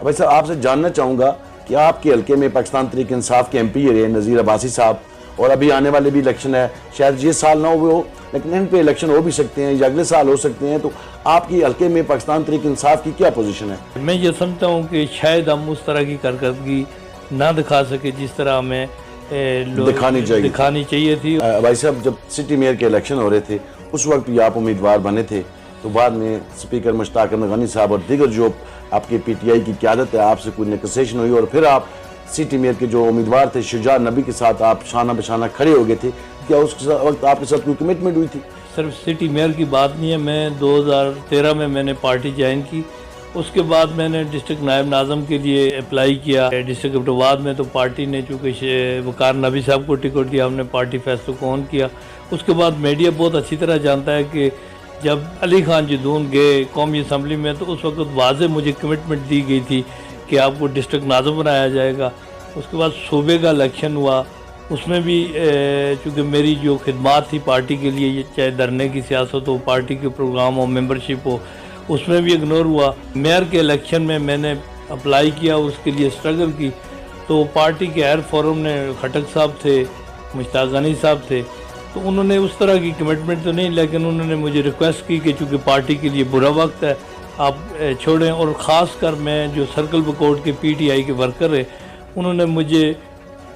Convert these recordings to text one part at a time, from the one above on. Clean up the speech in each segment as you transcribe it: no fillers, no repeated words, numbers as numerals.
भाई साहब आपसे जानना चाहूँगा कि आपके हल्के में पाकिस्तान तहरीक इंसाफ के MP रहे नज़ीर अब्बासी साहब, और अभी आने वाले भी इलेक्शन है, शायद ये साल ना हुए हो लेकिन इन पे इलेक्शन हो भी सकते हैं या अगले साल हो सकते हैं, तो आपकी हल्के में पाकिस्तान तहरीक इंसाफ की क्या पोजीशन है? मैं ये समझता हूँ कि शायद हम उस तरह की कारकर्दगी ना दिखा सके जिस तरह हमें दिखानी चाहिए थी। भाई साहब जब सिटी मेयर के इलेक्शन हो रहे थे उस वक्त भी आप उम्मीदवार बने थे, तो बाद में स्पीकर मुश्ताक अहमद गनी साहब और दीगर जो आपकी PTI की क़यादत है आपसे कोई नेगोशिएशन हुई और फिर आप सिटी मेयर के जो उम्मीदवार थे शुजा नबी के साथ आप शाना बशाना खड़े हो गए थे, क्या उस वक्त आपके साथ कोई कमिटमेंट हुई थी? सिर्फ सिटी मेयर की बात नहीं है, मैं 2013 में मैंने पार्टी ज्वाइन की, उसके बाद मैंने डिस्ट्रिक्ट नायब नाज़म के लिए अप्लाई किया डिस्ट्रिक्ट अब्टोबाद में, तो पार्टी ने चूँकि वकार नबी साहब को टिकट दिया, हमने पार्टी फैसलों को ऑन किया। उसके बाद मीडिया बहुत अच्छी तरह जानता है कि जब अली खान जदून गए कौमी असम्बली में तो उस वक्त वाज़े मुझे कमिटमेंट दी गई थी कि आपको डिस्ट्रिक्ट नाज़म बनाया जाएगा। उसके बाद सूबे का इलेक्शन हुआ, उसमें भी चूँकि मेरी जो खिदमात थी पार्टी के लिए, चाहे धरने की सियासत हो, पार्टी के प्रोग्राम हो, मेंबरशिप हो, उसमें भी इग्नोर हुआ। मेयर के इलेक्शन में मैंने अप्लाई किया, उसके लिए स्ट्रगल की, तो पार्टी के हर फोरम ने खटक साहब थे, मुश्ताक गनी साहब थे, तो उन्होंने उस तरह की कमिटमेंट तो नहीं, लेकिन उन्होंने मुझे रिक्वेस्ट की कि चूँकि पार्टी के लिए बुरा वक्त है आप छोड़ें। और ख़ास कर मैं जो सर्कल बकोट के PTI के वर्कर है, उन्होंने मुझे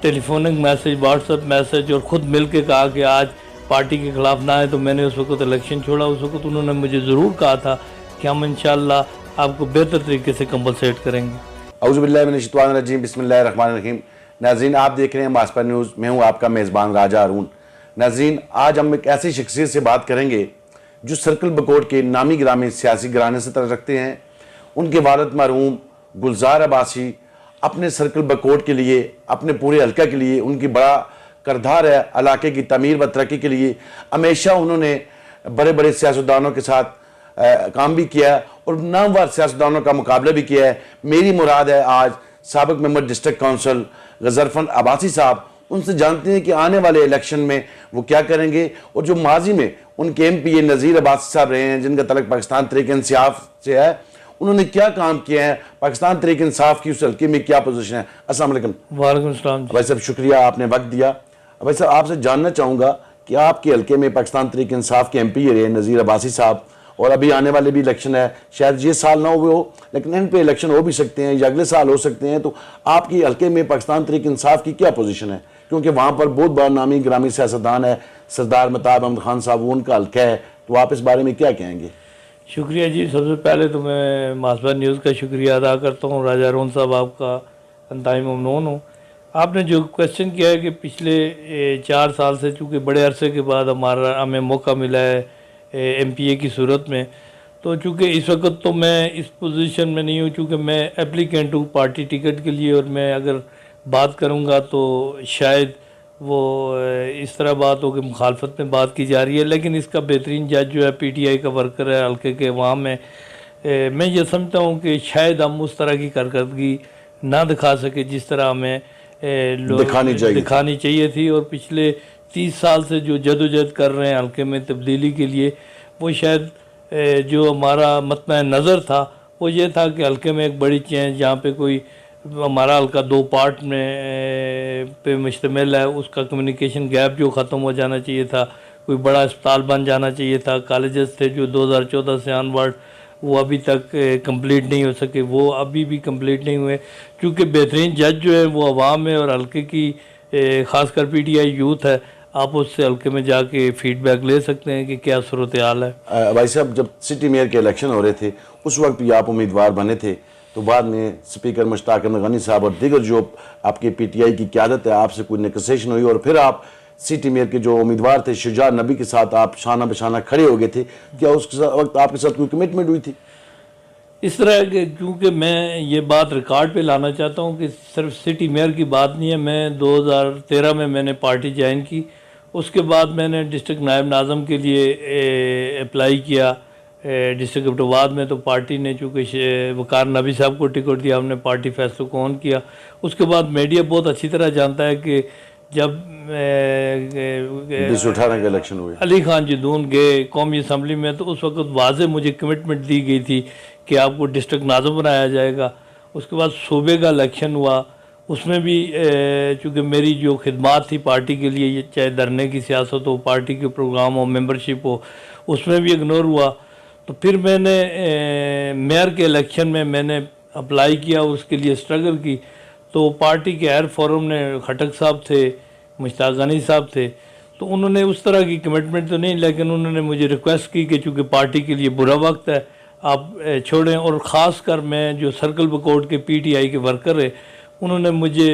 टेलीफोनिक मैसेज, व्हाट्सएप मैसेज और ख़ुद मिल के कहा कि आज पार्टी के ख़िलाफ़ ना है, तो मैंने उस वक्त इलेक्शन छोड़ा। उस वक्त उन्होंने मुझे ज़रूर कहा था कि हम इंशाअल्लाह आपको बेहतर तरीके से कंपलसेट करेंगे। औज़ुबिल्लाहि मिनश्शैतानिर्रजीम, बिस्मिल्लाहिर्रहमानिर्रहीम। नाज़रीन आप देख रहे हैं मासपा न्यूज़, मैं हूँ आपका मेज़बान राजा हारून। नाज़रीन आज हम एक ऐसी शख्सियत से बात करेंगे जो सर्कल बकोट के नामी गिरामी सियासी घराने से तरह रखते हैं। उनके वालिद मरहूम गुलजार अब्बासी अपने सर्कल बकोट के लिए, अपने पूरे हल्का के लिए उनकी बड़ा करदार है इलाके की तमीर व तरक्की के लिए। हमेशा उन्होंने बड़े बड़े सियासतदानों के साथ काम भी किया है और नामवर सियासतदानों का मुकाबला भी किया है। मेरी मुराद है आज साबिक मेंबर डिस्ट्रिक्ट काउंसिल गजरफन अब्बासी साहब, उनसे जानते हैं कि आने वाले इलेक्शन में वो क्या करेंगे और जो माजी में उनके MP नज़ीर अब्बासी साहब रहे हैं जिनका तलक पाकिस्तान तहरीक इंसाफ से है, उन्होंने क्या काम किया है, पाकिस्तान तहरीक इंसाफ की उस हल्के में क्या पोजीशन है। अस्सलाम वालेकुम। वालेकुम सलाम। भाई साहब शुक्रिया आपने वक्त दिया। भाई साहब आपसे जानना चाहूँगा कि आपके हल्के में पाकिस्तान तहरीक इंसाफ के MP रहे नज़ीर अब्बासी साहब, और अभी आने वाले भी इलेक्शन है, शायद ये साल ना हुए हो लेकिन इन पे इलेक्शन हो भी सकते हैं या अगले साल हो सकते हैं, तो आपकी हल्के में पाकिस्तान तहरीक इंसाफ की क्या पोजीशन है? क्योंकि वहाँ पर बहुत बड़ा नामी ग्रामी सियासतदान है सरदार महताब अहमद खान साहब, वो उनका हल्का है, तो आप इस बारे में क्या कहेंगे? शुक्रिया जी, सबसे पहले तो मैं मासपा न्यूज़ का शुक्रिया अदा करता हूँ। राजा हारून साहब आपका अंतहाई ममनून हूँ। आपने जो क्वेश्चन किया है कि पिछले 4 साल से चूँकि बड़े अरसे के बाद हमें मौका मिला है MPA की सूरत में, तो चूँकि इस वक्त तो मैं इस पोजीशन में नहीं हूँ, चूँकि मैं एप्लीकेंट हूँ पार्टी टिकट के लिए, और मैं अगर बात करूँगा तो शायद वो इस तरह बात हो कि मुखालफत में बात की जा रही है, लेकिन इसका बेहतरीन जज जो है PTI का वर्कर है हल्के के, वहाँ में मैं ये समझता हूँ कि शायद हम उस तरह की कारकर्दगी ना दिखा सके जिस तरह हमें दिखानी चाहिए थी। और पिछले 30 साल से जो जदोजहद कर रहे हैं हल्के में तब्दीली के लिए, वो शायद जो हमारा मतमय नज़र था वो ये था कि हल्के में एक बड़ी चेंज, जहाँ पे कोई हमारा हल्का 2 पार्ट में पे मुश्तमिल है, उसका कम्युनिकेशन गैप जो ख़त्म हो जाना चाहिए था, कोई बड़ा अस्पताल बन जाना चाहिए था। कॉलेजेस थे जो 2014 से ऑनवर्ड वो अभी तक कंप्लीट नहीं हो सके, वो अभी भी कंप्लीट नहीं हुए। क्योंकि बेहतरीन जज जो है वो अवाम है और हल्के की ख़ासकर PTI यूथ है, आप उससे हल्के में जाके फीडबैक ले सकते हैं कि क्या सूरत हाल है। भाई साहब जब सिटी मेयर के इलेक्शन हो रहे थे उस वक्त भी आप उम्मीदवार बने थे, तो बाद में स्पीकर मुश्ताक अहमद गनी साहब और दीगर जो आपके PTI की क़यादत है आपसे कोई नेगोशिएशन हुई और फिर आप सिटी मेयर के जो उम्मीदवार थे शुजा नबी के साथ आप शाना बशाना खड़े हो गए थे, क्या उस वक्त आपके साथ कोई कमिटमेंट हुई थी? इस तरह के, क्योंकि मैं ये बात रिकॉर्ड पे लाना चाहता हूँ कि सिर्फ सिटी मेयर की बात नहीं है, मैं 2013 में मैंने पार्टी ज्वाइन की, उसके बाद मैंने डिस्ट्रिक्ट नायब नाज़म के लिए अप्लाई किया डिस्ट्रिक्ट अब्टोबाद में, तो पार्टी ने चूँकि वकार नबी साहब को टिकट दिया, हमने पार्टी फैसलों को ऑन किया। उसके बाद मीडिया बहुत अच्छी तरह जानता है कि जब 2018 के इलेक्शन हुए अली खान जदून गए कौमी असम्बली में, तो उस वक्त वाज़े मुझे कमिटमेंट दी गई थी कि आपको डिस्ट्रिक्ट नाज़म बनाया जाएगा। उसके बाद सूबे का इलेक्शन हुआ, उसमें भी चूँकि मेरी जो खिदमात थी पार्टी के लिए, ये चाहे धरने की सियासत हो, पार्टी के प्रोग्राम हो, मेंबरशिप हो, उसमें भी इग्नोर हुआ। तो फिर मैंने मेयर के इलेक्शन में मैंने अप्लाई किया, उसके लिए स्ट्रगल की। तो पार्टी के हर फोरम ने, खटक साहब थे, मुश्ताक गनी साहब थे, तो उन्होंने उस तरह की कमिटमेंट तो नहीं, लेकिन उन्होंने मुझे रिक्वेस्ट की कि चूँकि पार्टी के लिए बुरा वक्त है आप छोड़ें। और ख़ास कर मैं जो सर्कल बकोट के पीटीआई के वर्कर है, उन्होंने मुझे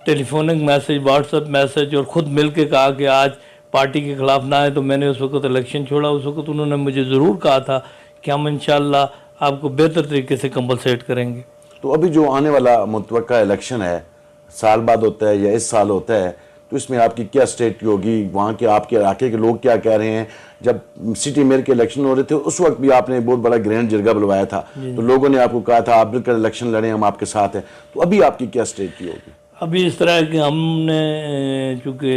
टेलीफोनिक मैसेज, व्हाट्सएप मैसेज और ख़ुद मिल के कहा कि आज पार्टी के ख़िलाफ़ ना आए। तो मैंने उस वक्त इलेक्शन छोड़ा। उस वक्त उन्होंने मुझे ज़रूर कहा था कि हम इंशाअल्लाह आपको बेहतर तरीके से कंपलसेट करेंगे। तो अभी जो आने वाला मुतवक्का इलेक्शन है, साल बाद होता है या इस साल होता है, तो इसमें आपकी क्या स्ट्रेटजी होगी? वहाँ के आपके इलाके के लोग क्या कह रहे हैं? जब सिटी मेयर के इलेक्शन हो रहे थे उस वक्त भी आपने बहुत बड़ा ग्रैंड जिरगा बुलवाया था, तो लोगों ने आपको कहा था आप मिलकर इलेक्शन लड़ें, हम आपके साथ हैं। तो अभी आपकी क्या स्ट्रेटजी होगी? अभी इस तरह है कि हमने चूँकि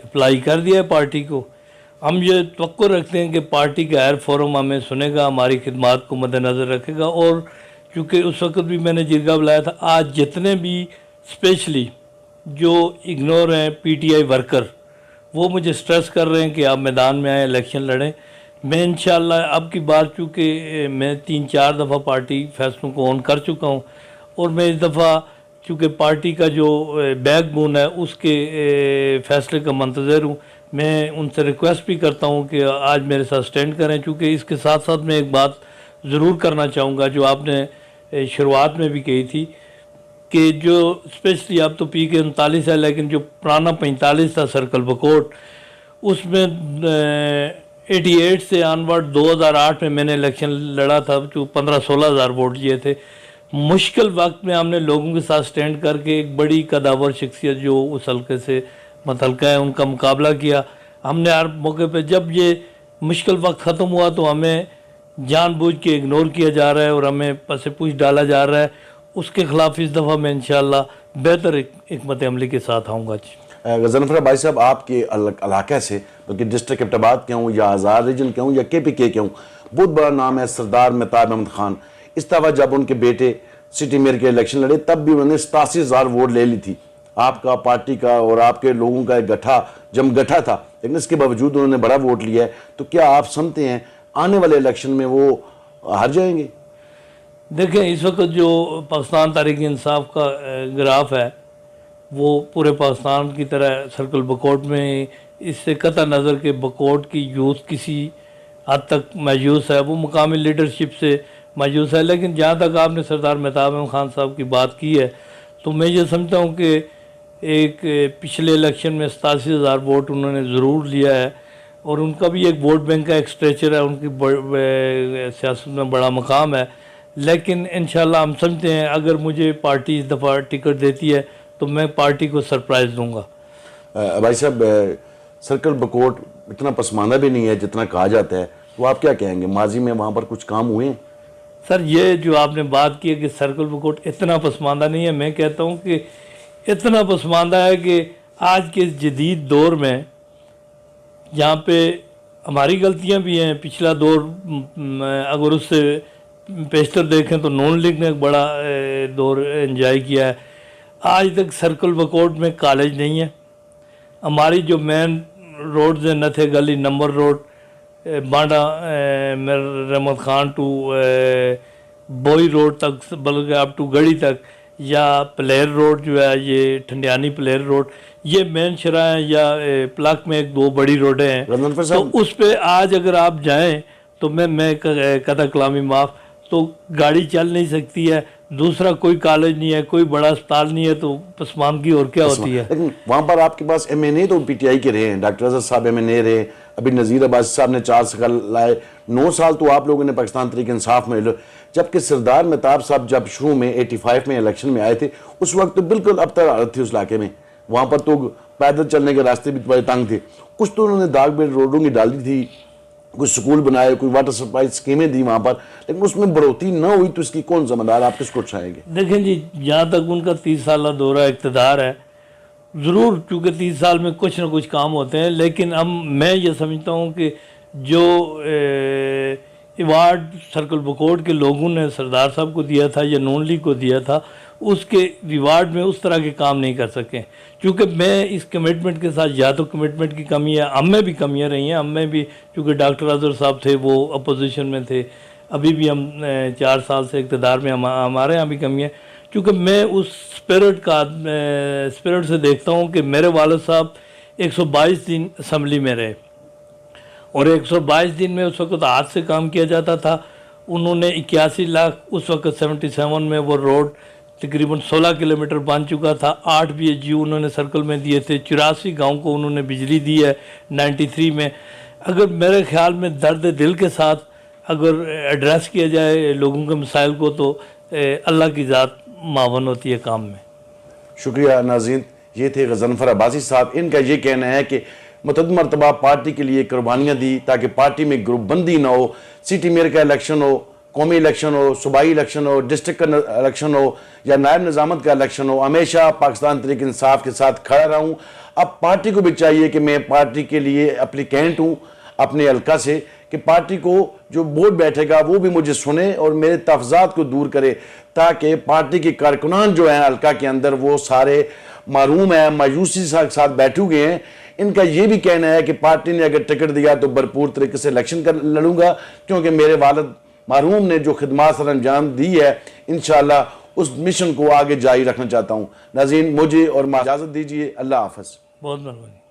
अप्लाई कर दिया है पार्टी को, हम ये तवक्को रखते हैं कि पार्टी का हर फोरम हमें सुनेगा, हमारी खिदमात को मद्देनज़र रखेगा। और चूँकि उस वक्त भी मैंने जिरगा बुलाया था, आज जितने भी स्पेशली जो इग्नोर हैं पीटीआई वर्कर, वो मुझे स्ट्रेस कर रहे हैं कि आप मैदान में आए, इलेक्शन लड़ें। मैं इंशाअल्लाह अब की बार, चूँकि मैं 3-4 दफ़ा पार्टी फैसलों को ऑन कर चुका हूँ, और मैं इस दफ़ा चूँकि पार्टी का जो बैकबोन है उसके फैसले का मंतज़र हूँ। मैं उनसे रिक्वेस्ट भी करता हूँ कि आज मेरे साथ स्टैंड करें। चूँकि इसके साथ साथ मैं एक बात ज़रूर करना चाहूँगा जो आपने शुरुआत में भी कही थी कि जो स्पेशली अब तो पी के 39 है, लेकिन जो पुराना 45 था सर्कल बकोट, उसमें 88 से ऑनवर्ड 2008 में मैंने इलेक्शन लड़ा था, जो 15-16 हज़ार वोट लिए थे। मुश्किल वक्त में हमने लोगों के साथ स्टैंड करके एक बड़ी कदावर शख्सियत जो उस हल्के से मतहल्का है उनका मुकाबला किया। हमने हर मौके पे जब ये मुश्किल वक्त ख़त्म हुआ तो हमें जानबूझ के इग्नोर किया जा रहा है और हमें पसे पूछ डाला जा रहा है। उसके ख़िलाफ़ इस दफ़ा मैं इंशाअल्लाह बेहतर हिकमत अमली के साथ आऊँगा। गज़नफ़र भाई साहब, आपके इलाके से, बल्कि डिस्ट्रिक्ट एबटाबाद के हूँ या आज़ाद रीजन के हूँ या KPK के हूँ, बहुत बड़ा नाम है सरदार मेहताब अहमद खान। इस दफ़ा जब उनके बेटे सिटी मेयर के इलेक्शन लड़े तब भी उन्होंने 87,000 वोट ले ली थी। आपका, पार्टी का और आपके लोगों का एक जमगठा था, लेकिन इसके बावजूद उन्होंने बड़ा वोट लिया है। तो क्या आप समझते हैं आने वाले इलेक्शन में वो हार जाएंगे? देखें, इस वक्त जो पाकिस्तान तहरीक इंसाफ का ग्राफ है वो पूरे पाकिस्तान की तरह सर्कल बकोट में, इससे कतई नज़र के बकोट की यूथ किसी हद तक मायूस है, वो मुकामी लीडरशिप से मायूस है। लेकिन जहाँ तक आपने सरदार मेहताब अहमद खान साहब की बात की है, तो मैं ये समझता हूँ कि एक पिछले इलेक्शन में 87,000 वोट उन्होंने ज़रूर लिया है, और उनका भी एक वोट बैंक का एक स्ट्रेचर है, उनकी सियासत में बड़ा मकाम है। लेकिन इंशाल्लाह हम समझते हैं अगर मुझे पार्टी इस दफ़ा टिकट देती है तो मैं पार्टी को सरप्राइज़ दूंगा। भाई साहब, सर्कल बकोट इतना पसमानदा भी नहीं है जितना कहा जाता है, तो आप क्या कहेंगे? माजी में वहाँ पर कुछ काम हुए हैं? सर, ये जो आपने बात की है कि सर्कल बकोट इतना पसमानदा नहीं है, मैं कहता हूँ कि इतना पसमानदा है कि आज के जदीद दौर में जहाँ पे हमारी गलतियाँ भी हैं, पिछला दौर अगर उससे पेशतर देखें तो नॉन लीग ने एक बड़ा दौर एंजॉय किया है। आज तक सर्कल बकोट में कॉलेज नहीं है। हमारी जो मेन रोड्स हैं, नथे गली, नंबर रोड, बांडा रहमत खान टू बोई रोड तक, बल्कि अप टू गढ़ी तक, या प्लेयर रोड जो है ये ठंडियानी प्लेयर रोड, ये मेन शरा है, या प्लाक में एक दो बड़ी रोडें हैं। तो उस पे आज अगर आप जाएं तो मैं कदा कलामी माफ़, तो गाड़ी चल नहीं सकती है। दूसरा, कोई कॉलेज नहीं है, कोई बड़ा अस्पताल नहीं है, तो पसमानदगी और क्या होती है। लेकिन वहाँ पर आपके पास MNA तो PTI के रहे हैं, डॉक्टर अजहर साहब MNA रहे, अभी नज़ीर अब्बासी साहब ने 4 साल लाए, 9 साल तो आप लोगों ने पाकिस्तान तहरीक इंसाफ में लो। जबकि सरदार मेहताब साहब जब शुरू में 85 में इलेक्शन में आए थे उस वक्त तो बिल्कुल अबतर हालत थी उस इलाके में। वहाँ पर तो पैदल चलने के रास्ते भी बड़े तंग थे। कुछ तो उन्होंने दाग बेल रोडों की डाली थी, कोई स्कूल बनाए, कोई वाटर सप्लाई स्कीमें दी वहाँ पर, लेकिन उसमें बढ़ोतरी न हुई। तो इसकी कौन जिम्मेदार, आप किसको उठाएंगे? देखें जी, जहाँ तक उनका 30 साल दौरा इक़्तिदार है, ज़रूर चूँकि 30 साल में कुछ ना कुछ काम होते हैं, लेकिन अब मैं ये समझता हूँ कि जो अवार्ड सर्कल बकोट के लोगों ने सरदार साहब को दिया था या नून लीग को दिया था, उसके रिवार्ड में उस तरह के काम नहीं कर सके। क्योंकि मैं इस कमिटमेंट के साथ, या तो कमिटमेंट की कमी है, हम में भी कमियां रही हैं, हम में भी, क्योंकि डॉक्टर अजहर साहब थे वो अपोजिशन में थे, अभी भी हम 4 साल से इक़्तिदार में, हमारे यहाँ भी कमी है। क्योंकि मैं उस स्पिरिट से देखता हूँ कि मेरे वालिद साहब 122 दिन असम्बली में रहे, और 122 दिन में उस वक्त हाथ से काम किया जाता था। उन्होंने 81 लाख, उस वक्त 77 में वो रोड तकरीबन 16 किलोमीटर बन चुका था। 8 BHU उन्होंने सर्कल में दिए थे, 84 गांव को उन्होंने बिजली दी है 93 में। अगर मेरे ख्याल में दर्द दिल के साथ अगर एड्रेस किया जाए लोगों के मसाइल को, तो अल्लाह की ज़ात मावन होती है काम में। शुक्रिया नाज़रीन, ये थे गज़नफ़र अब्बासी साहब। इनका ये कहना है कि मुतअद्दिद मरतबा पार्टी के लिए कुर्बानियाँ दी ताकि पार्टी में ग्रुपबंदी ना हो। सिटी मेयर का इलेक्शन हो, कौमी इलेक्शन हो, सूबाई इलेक्शन हो, डिस्ट्रिक्ट का इलेक्शन हो या नायब निज़ामत का इलेक्शन हो, हमेशा पाकिस्तान तहरीक इंसाफ के साथ खड़ा रहूँ। अब पार्टी को भी चाहिए कि मैं पार्टी के लिए एप्लीकेंट हूँ अपने हल्का से, कि पार्टी को जो बोर्ड बैठेगा वो भी मुझे सुने और मेरे तफजात को दूर करे, ताकि पार्टी के कारकुनान जो हैं हल्का के अंदर वो सारे मारूम हैं, मायूसी के साथ बैठे हुए हैं। इनका ये भी कहना है कि पार्टी ने अगर टिकट दिया तो भरपूर तरीके से इलेक्शन कर लड़ूंगा, क्योंकि मेरे वालिद मरहूम ने जो खिदमत सर अंजाम दी है, इंशाअल्लाह उस मिशन को आगे जारी रखना चाहता हूँ। नाज़रीन, मुझे और इजाज़त दीजिए। अल्लाह हाफ़िज़। बहुत मेहरबानी।